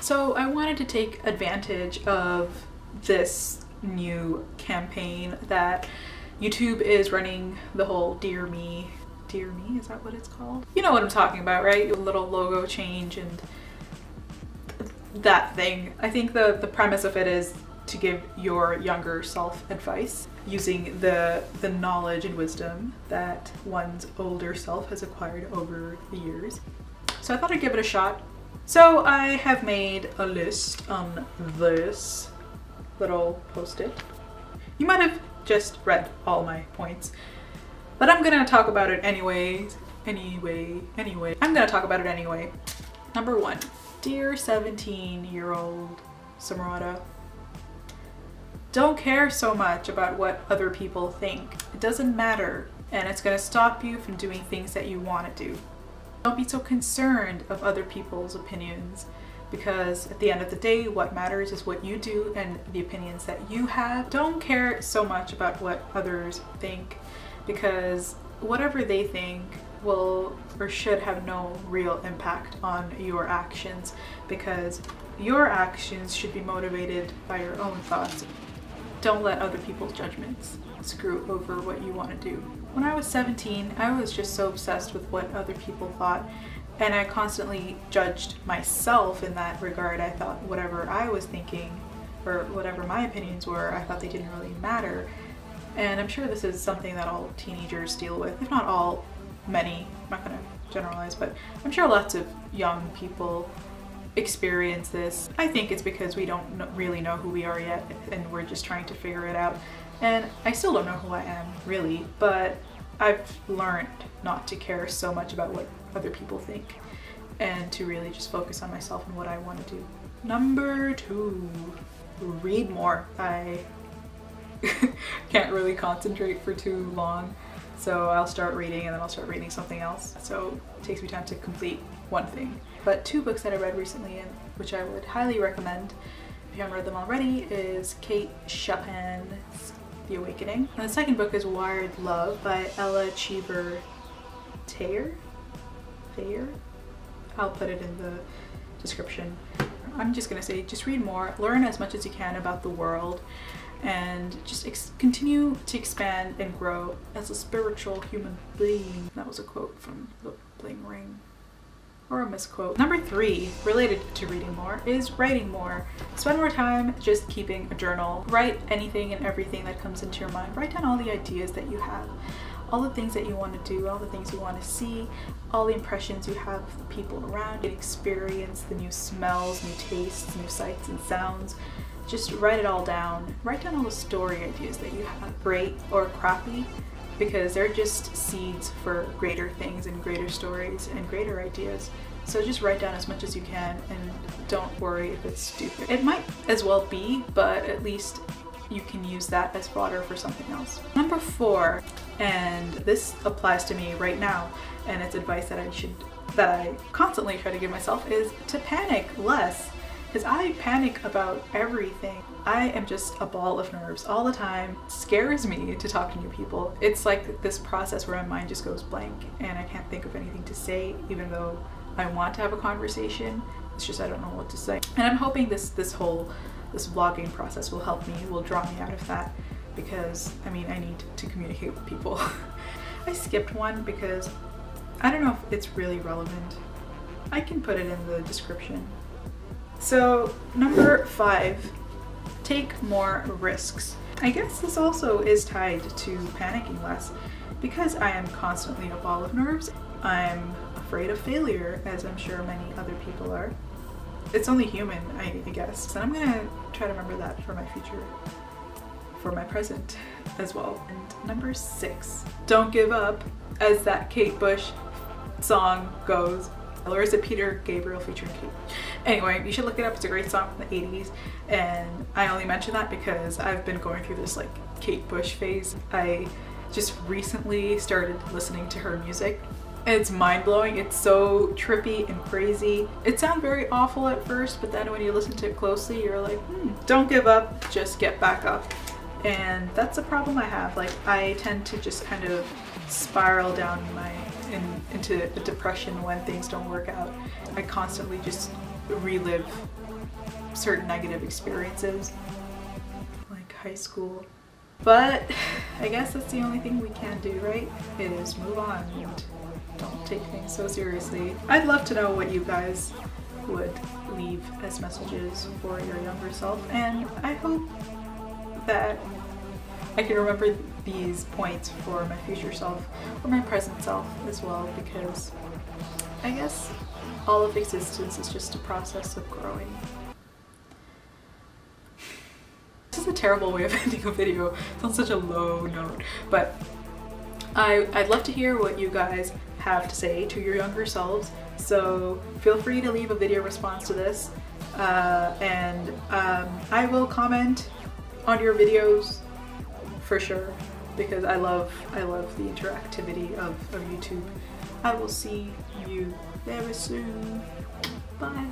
So I wanted to take advantage of this new campaign that YouTube is running, the whole Dear Me, is that what it's called? You know what I'm talking about, right? A little logo change and that thing. I think the premise of it is to give your younger self advice using the knowledge and wisdom that one's older self has acquired over the years. So I thought I'd give it a shot. So I have made a list on this little post-it. You might have just read all my points, but I'm gonna talk about it anyway. I'm gonna talk about it anyway. Number 1, dear 17-year-old Samarada, don't care so much about what other people think. It doesn't matter, and it's gonna stop you from doing things that you wanna do. Don't be so concerned of other people's opinions, because at the end of the day, what matters is what you do and the opinions that you have. Don't care so much about what others think, because whatever they think will or should have no real impact on your actions, because your actions should be motivated by your own thoughts. Don't let other people's judgments screw over what you want to do. When I was 17, I was just so obsessed with what other people thought, and I constantly judged myself in that regard. I thought whatever I was thinking or whatever my opinions were, I thought they didn't really matter. And I'm sure this is something that all teenagers deal with, if not all, many. I'm not going to generalize, but I'm sure lots of young people experience this. I think it's because we don't really know who we are yet, and we're just trying to figure it out. And I still don't know who I am, really, but I've learned not to care so much about what other people think and to really just focus on myself and what I want to do. Number 2, read more. I can't really concentrate for too long, so I'll start reading and then I'll start reading something else. So it takes me time to complete one thing. But 2 books that I read recently, and which I would highly recommend if you haven't read them already, is Kate Chopin's The Awakening. And the second book is Wired Love by Ella Cheever Thayer. I'll put it in the description. I'm just gonna say, just read more, learn as much as you can about the world, and just continue to expand and grow as a spiritual human being. That was a quote from The Bling Ring. Or a misquote. Number 3, related to reading more, is writing more. Spend more time just keeping a journal. Write anything and everything that comes into your mind. Write down all the ideas that you have, all the things that you want to do, all the things you want to see, all the impressions you have of the people around you, experience the new smells, new tastes, new sights and sounds. Just write it all down. Write down all the story ideas that you have, great or crappy, because they're just seeds for greater things and greater stories and greater ideas. So just write down as much as you can and don't worry if it's stupid. It might as well be, but at least you can use that as fodder for something else. Number 4, and this applies to me right now, and it's advice that I constantly try to give myself, is to panic less. Because I panic about everything. I am just a ball of nerves all the time. It scares me to talk to new people. It's like this process where my mind just goes blank and I can't think of anything to say, even though I want to have a conversation. It's just I don't know what to say. And I'm hoping this vlogging process will help me, will draw me out of that, because I mean, I need to communicate with people. I skipped one because I don't know if it's really relevant. I can put it in the description. So number 5, take more risks. I guess this also is tied to panicking less, because I am constantly a ball of nerves. I'm afraid of failure, as I'm sure many other people are. It's only human, I guess. And I'm gonna try to remember that for my future, for my present as well. And number 6, don't give up, as that Kate Bush song goes. Or is it Peter Gabriel featuring Kate? Anyway, you should look it up. It's a great song from the 80s, and I only mention that because I've been going through this like Kate Bush phase. I just recently started listening to her music. It's mind-blowing. It's so trippy and crazy. It sounds very awful at first, but then when you listen to it closely, you're like, don't give up, just get back up. And that's a problem I have. Like, I tend to just kind of spiral down into a depression when things don't work out. I constantly just relive certain negative experiences, like high school. But I guess that's the only thing we can do, right? It is move on and don't take things so seriously. I'd love to know what you guys would leave as messages for your younger self, and I hope that I can remember these points for my future self or my present self as well, because I guess all of existence is just a process of growing. This is a terrible way of ending a video. It's on such a low note, but I'd love to hear what you guys have to say to your younger selves, so feel free to leave a video response to this, and I will comment on your videos for sure, because I love the interactivity of YouTube. I will see you very soon. Bye.